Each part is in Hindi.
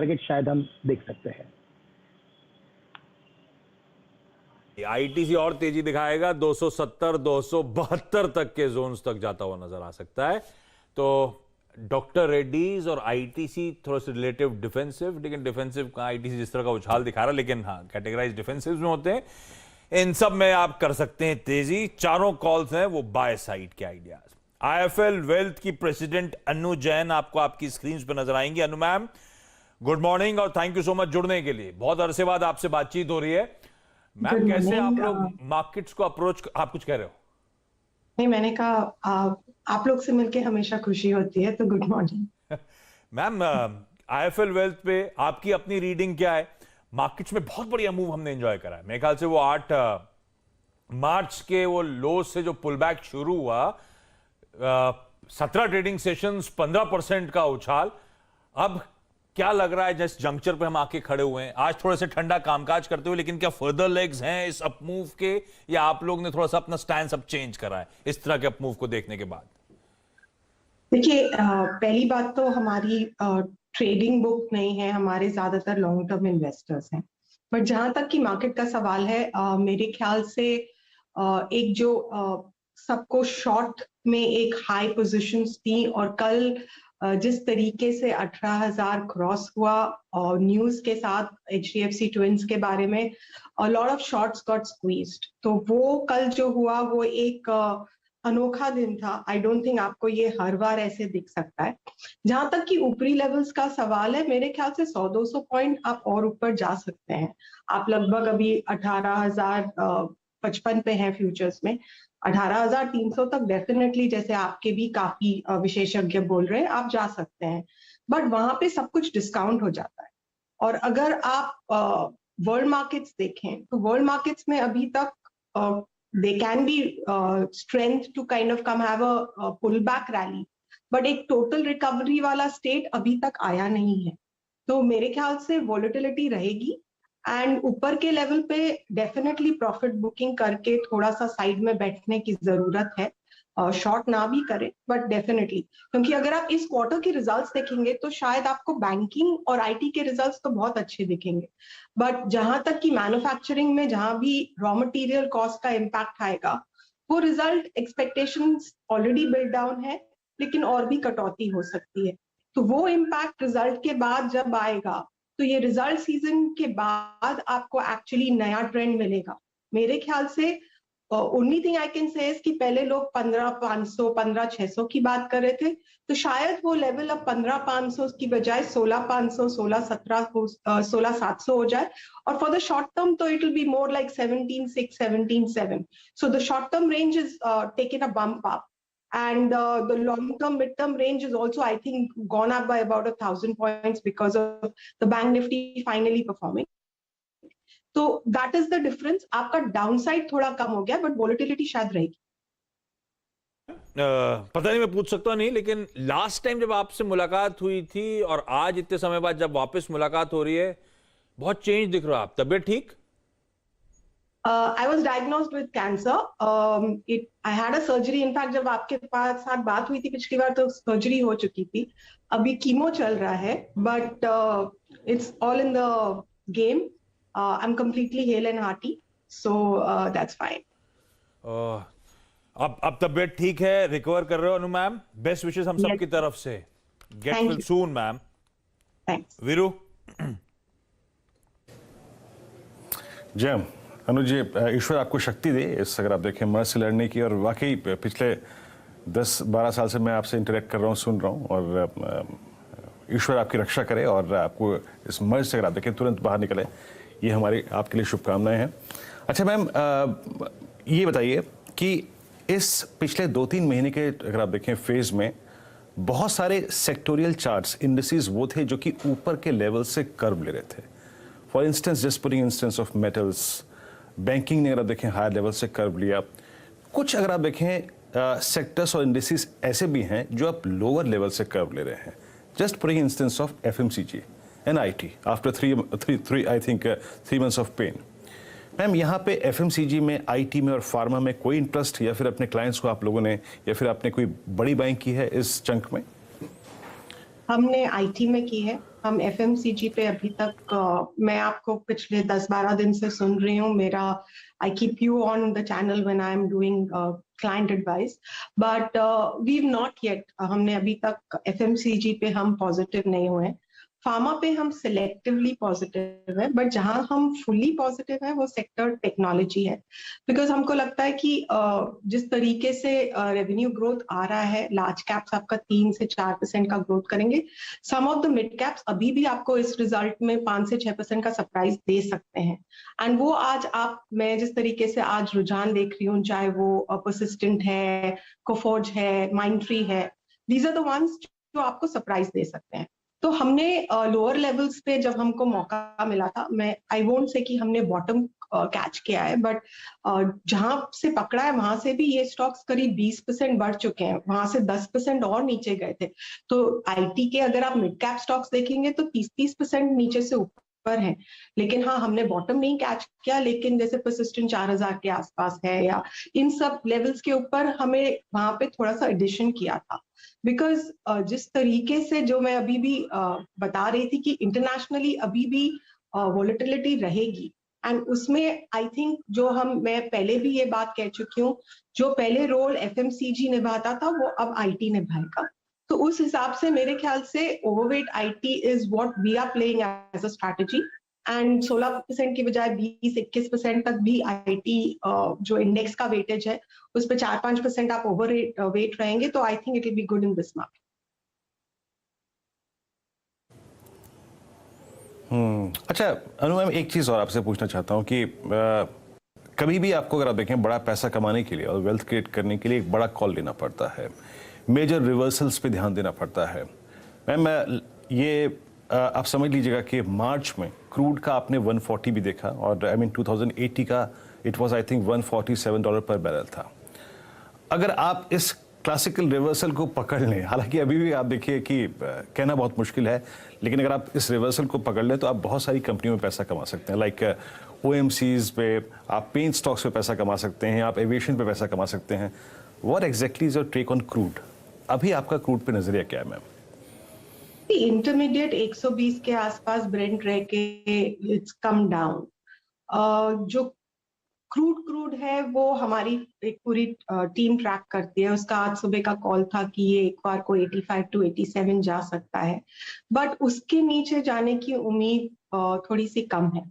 टारगेट शायद हम देख सकते हैं। आईटीसी और तेजी दिखाएगा, 270 272 तक के जोन्स तक जाता हुआ नजर आ सकता है। तो डॉक्टर रेड्डीज और आईटीसी थोड़ा सा रिलेटिव डिफेंसिव, लेकिन डिफेंसिव का आईटीसी जिस तरह का उछाल दिखा रहा है, लेकिन हाँ कैटेगराइज डिफेंसिव में होते हैं। इन सब में आप कर सकते हैं तेजी। चारों कॉल्स हैं वो बाय साइड के आइडियाज। आईएफएल वेल्थ की प्रेसिडेंट अनु जैन आपको आपकी स्क्रीन पर नजर आएंगी। अनु मैम, गुड मॉर्निंग और थैंक यू सो मच जुड़ने के लिए। बहुत अरसे बाद आपसे बातचीत हो रही है। मैम कैसे आप लोग मार्केट्स को अप्रोच, आप कुछ कह रहे हो? नहीं, मैंने कहा आप लोग से मिलके हमेशा खुशी होती है, तो good morning. Ma'am, IFL wealth पे आपकी अपनी रीडिंग क्या है? मार्केट्स में बहुत बढ़िया मूव हमने एंजॉय करा है। मेरे ख्याल से वो 8 मार्च के वो लो से जो पुल बैक शुरू हुआ, 17 ट्रेडिंग सेशंस, 15% का उछाल। अब क्या लग रहा है जिस जंक्चर पे हम आके खड़े हुए हैं, आज थोड़े से ठंडा कामकाज करते हुए, लेकिन क्या फर्दर लेग्स हैं इस अपमूव के, या आप लोग ने थोड़ा सा अपना स्टैंड अब चेंज करा है इस तरह के अपमूव को देखने के बाद? देखिए, पहली बात तो हमारी ट्रेडिंग बुक नहीं है, हमारे ज्यादातर लॉन्ग टर्म इन्वेस्टर्स हैं। बट जहां तक कि मार्केट का सवाल है, मेरे ख्याल से एक जो सबको शॉर्ट में एक हाई पोजीशंस थी, और कल जिस तरीके से 18,000 क्रॉस हुआ और न्यूज के साथ HDFC ट्विंस के बारे में, lot of shorts got squeezed. तो वो कल जो हुआ वो एक अनोखा दिन था। आई डोंट थिंक आपको ये हर बार ऐसे दिख सकता है। जहां तक कि ऊपरी लेवल्स का सवाल है, मेरे ख्याल से 100-200 पॉइंट आप और ऊपर जा सकते हैं। आप लगभग अभी 18,055 पे हैं फ्यूचर्स में। 18,300 तक डेफिनेटली, जैसे आपके भी काफी विशेषज्ञ बोल रहे हैं, आप जा सकते हैं। बट वहां पे सब कुछ डिस्काउंट हो जाता है। और अगर आप वर्ल्ड मार्केट्स देखें, तो वर्ल्ड मार्केट्स में अभी तक they can be strength to kind of come have a pullback rally, but एक total recovery वाला state अभी तक आया नहीं है। तो मेरे ख्याल से volatility रहेगी, एंड ऊपर के लेवल पे डेफिनेटली प्रॉफिट बुकिंग करके थोड़ा सा साइड में बैठने की जरूरत है। शॉर्ट ना भी करें, बट डेफिनेटली, क्योंकि अगर आप इस क्वार्टर के रिजल्ट्स देखेंगे तो शायद आपको बैंकिंग और आईटी के रिजल्ट्स तो बहुत अच्छे दिखेंगे, बट जहां तक कि मैन्युफैक्चरिंग में जहां भी रॉ मटेरियल कॉस्ट का इम्पैक्ट आएगा, वो result expectations already build down है, लेकिन और भी कटौती हो सकती है। तो वो इम्पैक्ट रिजल्ट के बाद जब आएगा, तो ये रिजल्ट सीजन के बाद आपको एक्चुअली नया ट्रेंड मिलेगा। मेरे ख्याल से only thing I can say कि पहले लोग 15,500 15,600 की बात कर रहे थे, तो शायद वो लेवल अब 15,500 की बजाय 16,500 16,700 हो जाए। और फॉर द शॉर्ट टर्म तो it will be more like 17,600 17,700। So the short term range is taken a bump up, and the long term mid term range is also, I think, gone up by about 1,000 points because of the bank nifty finally performing. तो that is the difference. आपका डाउनसाइड थोड़ा कम हो गया, बट वोलेटिलिटी शायद रहेगी। पता नहीं, मैं पूछ सकता नहीं, लेकिन लास्ट टाइम जब आपसे मुलाकात हुई थी और आज इतने समय बाद जब वापस मुलाकात हो रही है, बहुत चेंज दिख रहा है। आप तबीयत ठीक? I was diagnosed with cancer. I had a surgery. In fact, जब आपके पास साथ बात हुई थी पिछली बार, तो सर्जरी हो चुकी थी। अभी कीमो चल रहा है, but it's all in the game. I'm completely hale and hearty, so that's fine. अब तबीयत ठीक है, रिकवर कर रहे हो अनु मैम? बेस्ट विशेस हम सब की तरफ से। Get well soon ma'am. Thanks. Veeru जय अनु जी, ईश्वर आपको शक्ति दे इस, अगर आप देखें, मर्ज से लड़ने की। और वाकई पिछले 10-12 साल से मैं आपसे इंटरेक्ट कर रहा हूँ, सुन रहा हूँ, और ईश्वर आपकी रक्षा करे और आपको इस मर्ज से, अगर आप देखें, तुरंत बाहर निकले। ये हमारी आपके लिए शुभकामनाएं हैं। अच्छा मैम, ये बताइए कि इस पिछले 2-3 महीने के, अगर आप देखें, फेज में बहुत सारे सेक्टोरियल चार्ट्स, इंडिसेस वो थे जो कि ऊपर के लेवल से कर्व ले रहे थे। For instance, just putting instance of metals, banking ने अगर आप देखें हायर लेवल से कर्व लिया। कुछ अगर आप देखें सेक्टर्स और इंडिसेस ऐसे भी हैं जो आप लोअर लेवल से कर्व ले रहे हैं। Just putting instance of FMCG and IT after three months of pain. Ma'am, यहाँ पे FMCG में, IT में और फार्मा में कोई इंटरेस्ट, या फिर अपने क्लाइंट्स को आप लोगों ने, या फिर आपने कोई बड़ी बाइंग की है इस चंक में? हमने आईटी में की है। हम एफएमसीजी पे अभी तक मैं आपको पिछले 10-12 दिन से सुन रही हूँ। मेरा I keep you on the channel when I am doing client advice, but we have not yet, हमने अभी तक एफएमसीजी पे हम पॉजिटिव नहीं हुए। फार्मा पे हम सिलेक्टिवली पॉजिटिव है, बट जहां हम फुली पॉजिटिव है वो सेक्टर टेक्नोलॉजी है। बिकॉज हमको लगता है कि जिस तरीके से रेवेन्यू ग्रोथ आ रहा है, लार्ज कैप्स आपका 3 से 4% का ग्रोथ करेंगे, सम ऑफ द मिड कैप्स अभी भी आपको इस रिजल्ट में 5 से 6% का सरप्राइज दे सकते हैं। एंड वो आज मैं जिस तरीके से आज रुझान देख रही हूँ, चाहे वो परसिस्टेंट है, कोफोर्ज है, माइंडट्री है, दीज आर द वंस जो आपको सरप्राइज दे सकते हैं। तो हमने लोअर लेवल्स पे जब हमको मौका मिला था, मैं आई वोंट से कि हमने बॉटम कैच किया है, बट जहां से पकड़ा है वहां से भी ये स्टॉक्स करीब 20% बढ़ चुके हैं, वहां से 10% और नीचे गए थे। तो आईटी के अगर आप मिड कैप स्टॉक्स देखेंगे तो 30% नीचे से ऊपर है। लेकिन हाँ, हमने बॉटम नहीं कैच किया, लेकिन जैसे परसिस्टेंट 4000 के आसपास है या इन सब लेवल्स के ऊपर हमें वहां पे थोड़ा सा एडिशन किया था। बिकॉज जिस तरीके से जो मैं अभी भी बता रही थी कि इंटरनेशनली अभी भी वॉलेटिलिटी रहेगी, एंड उसमें आई थिंक मैं पहले भी ये बात कह चुकी हूँ, जो पहले रोल एफएमसीजी निभाता था वो अब आईटी निभाएगा। तो उस हिसाब से मेरे ख्याल से overweight IT is what we are playing as a strategy, and 16% की बजाय 20-21% तक भी आईटी जो इंडेक्स का वेटेज है उस पर 4-5% आप ओवर वेट रहेंगे, तो I think it will be good in this market. अच्छा अनु मैम, एक चीज़ और आपसे पूछना चाहता हूँ कि कभी भी आपको अगर आप देखें बड़ा पैसा कमाने के लिए और वेल्थ क्रिएट करने के लिए एक बड़ा कॉल लेना पड़ता है, मेजर रिवर्सल्स पे ध्यान देना पड़ता है। मैम ये आप समझ लीजिएगा कि मार्च में क्रूड का आपने 140 भी देखा और आई मीन 2080 का इट वाज आई थिंक $147 पर बैरल था। अगर आप इस क्लासिकल रिवर्सल को पकड़ लें, हालांकि अभी भी आप देखिए कि कहना बहुत मुश्किल है, लेकिन अगर आप इस रिवर्सल को पकड़ लें तो आप बहुत सारी कंपनियों में पैसा कमा सकते हैं। लाइक ओएमसीज पे, आप पेंट स्टॉक्स पे पैसा कमा सकते हैं, आप एविएशन पे पैसा कमा सकते हैं। What exactly is your take on crude? अभी आपका क्रूड पे नजरिया क्या है मैम? इंटरमीडिएट 120 के आसपास ब्रेंट रह के इट्स कम डाउन। जो क्रूड है वो हमारी एक पूरी टीम ट्रैक करती है। उसका आज सुबह का कॉल था कि ये एक बार को 85 to 87 जा सकता है, बट उसके नीचे जाने की उम्मीद थोड़ी सी कम है।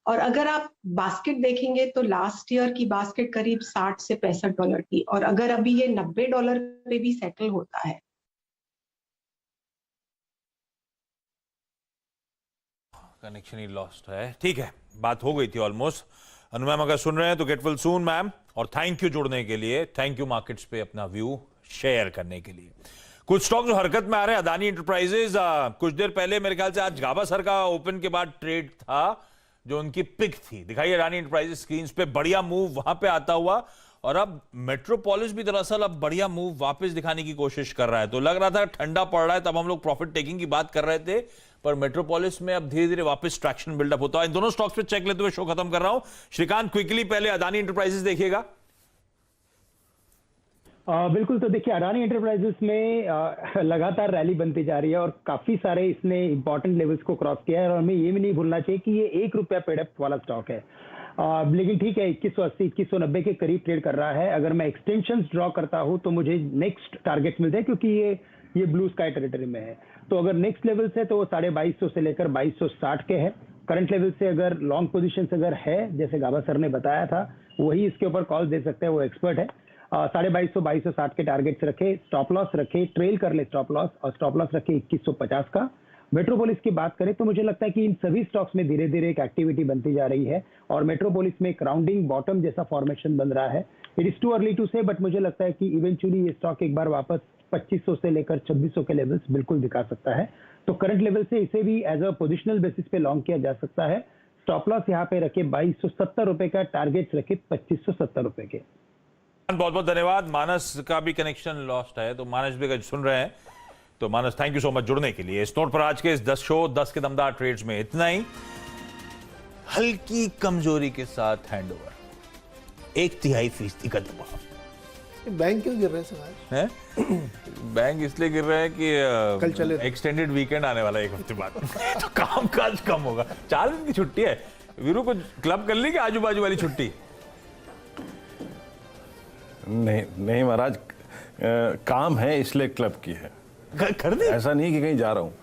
और अगर आप बास्केट देखेंगे तो लास्ट ईयर की बास्केट करीब 60 से $65 थी, और अगर अभी ये $90 पे भी सेटल होता है। कनेक्शन ही लॉस्ट है, ठीक है, बात हो गई थी ऑलमोस्ट। अनु मैम अगर सुन रहे हैं तो गेट वेल सून मैम, और थैंक यू जुड़ने के लिए, थैंक यू मार्केट्स पे अपना व्यू शेयर करने के लिए। कुछ स्टॉक जो हरकत में आ रहे हैं, अदानी एंटरप्राइजेज, कुछ देर पहले मेरे ख्याल से आज गाबा सर का ओपन के बाद ट्रेड था जो उनकी पिक थी, दिखाइए अदानी एंटरप्राइजेज स्क्रीन पे, बढ़िया मूव वहां पे आता हुआ, और अब मेट्रोपोलिस भी दरअसल अब बढ़िया मूव वापस दिखाने की कोशिश कर रहा है। तो लग रहा था ठंडा पड़ रहा है, तब हम लोग प्रॉफिट टेकिंग की बात कर रहे थे, पर मेट्रोपोलिस में अब धीरे धीरे वापस ट्रैक्शन बिल्डअप होता है। इन दोनों स्टॉक्स पे चेक लेते हुए शो खत्म कर रहा हूं। श्रीकांत, क्विकली पहले अदानी एंटरप्राइजेस देखिएगा। बिल्कुल, तो देखिए अडानी एंटरप्राइजेस में लगातार रैली बनती जा रही है और काफी सारे इसने इंपॉर्टेंट लेवल्स को क्रॉस किया है, और हमें ये भी नहीं भूलना चाहिए कि ये ₹1 पेडअप वाला स्टॉक है। लेकिन ठीक है, 2180 2190 के करीब ट्रेड कर रहा है। अगर मैं एक्सटेंशंस ड्रॉ करता हूं तो मुझे नेक्स्ट टारगेट मिलते हैं, क्योंकि ये ब्लू स्काई टेरिटरी में है। तो अगर नेक्स्ट लेवल से तो 2250 से लेकर 2260 के है। करंट लेवल से अगर लॉन्ग पोजीशन अगर है, जैसे गाबा सर ने बताया था, वही इसके ऊपर कॉल दे सकते हैं, वो एक्सपर्ट है। 2250 2260 के टारगेट्स रखे, स्टॉप लॉस रखे, ट्रेल कर ले स्टॉप लॉस, और स्टॉप लॉस रखे 2150 का। मेट्रोपोलिस की बात करें तो मुझे लगता है कि इन सभी स्टॉक्स में धीरे धीरे एक एक्टिविटी बनती जा रही है, और मेट्रोपोलिस में एक राउंडिंग बॉटम जैसा फॉर्मेशन बन रहा है। It is too early to say, but मुझे लगता है कि इवेंचुअली ये स्टॉक एक बार वापस 2500 से लेकर 2600 के लेवल्स बिल्कुल दिखा सकता है। तो करंट लेवल से इसे भी एज अ पोजिशनल बेसिस पे लॉन्ग किया जा सकता है। स्टॉप लॉस यहाँ पे रखे ₹2270 का, टारगेट रखे ₹2570 के। बहुत बहुत धन्यवाद। मानस का भी कनेक्शन लॉस्ट है, तो मानस भी अगर सुन रहे हैं तो मानस, थैंक यू सो मच जुड़ने के लिए। इस नोट पर आज के इस 10 के दमदार ट्रेड्स में इतना ही। हल्की कमजोरी के साथ हैंडओवर, 0.1% का दबाव। बैंक क्यों गिर रहे हैं सर आज? हैं? बैंक इसलिए गिर रहे हैं कि कल चले एक्सटेंडेड वीकेंड आने वाला है 1 हफ्ते बाद तो काम काज कम होगा। 4 दिन की छुट्टी है। वीरू को क्लब कर ली कि आजू बाजू वाली छुट्टी? नहीं महाराज, काम है इसलिए क्लब की है। कर दी? ऐसा नहीं कि कहीं जा रहा हूँ।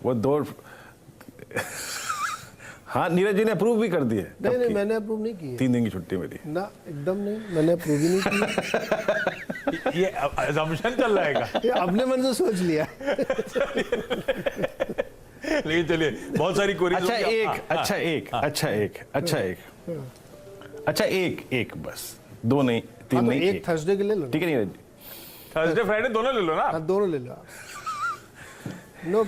वो 2 हाँ, नीरज जी ने अप्रूव भी कर दी है। नहीं, मैंने अप्रूव नहीं की है। 3 दिन की छुट्टी मेरी ना, एकदम नहीं, मैंने अप्रूव ही नहीं किया। ये assumption चल रहा है क्या? ये अपने मन से सोच लिया। लेकिन चलिए, बहुत सारी क्वेरीज। अच्छा एक बस, 2 नहीं, 3 नहीं, एक थर्सडे के ले लो। ठीक है नीरज जी? थर्सडे फ्राइडे दोनों ले लो ना। हाँ, दोनों ले लो आप। नो,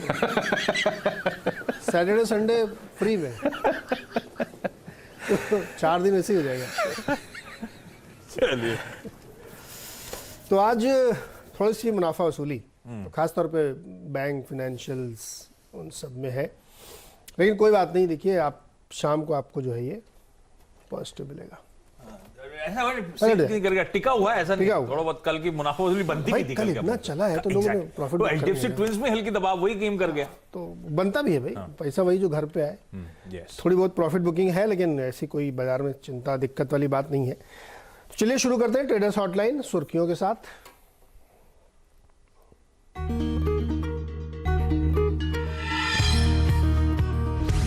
सैटरडे संडे फ्री में। 4 दिन ऐसे ही हो जाएगा। चलिए, तो आज थोड़ी सी मुनाफा वसूली, तो खासतौर पे बैंक, फाइनेंशियल्स, उन सब में है। लेकिन कोई बात नहीं, देखिए आप शाम को आपको जो है ये पॉजिटिव मिलेगा। ऐसा नहीं करेगा, टिका हुआ है, ऐसा नहीं। थोड़ा बहुत कल की मुनाफा वसूली बनती भी थी। कल इतना चला है तो लोगों ने प्रॉफिट। एचडीएफसी ट्विंस में हल्की दबाव वही गेम कर गया, तो बनता भी है भाई। पैसा वही जो घर पे आए। थोड़ी बहुत प्रॉफिट बुकिंग है, लेकिन ऐसी कोई बाजार में चिंता दिक्कत वाली बात नहीं है। तो चलिए शुरू करते हैं ट्रेडर्स हॉटलाइन सुर्खियों के साथ।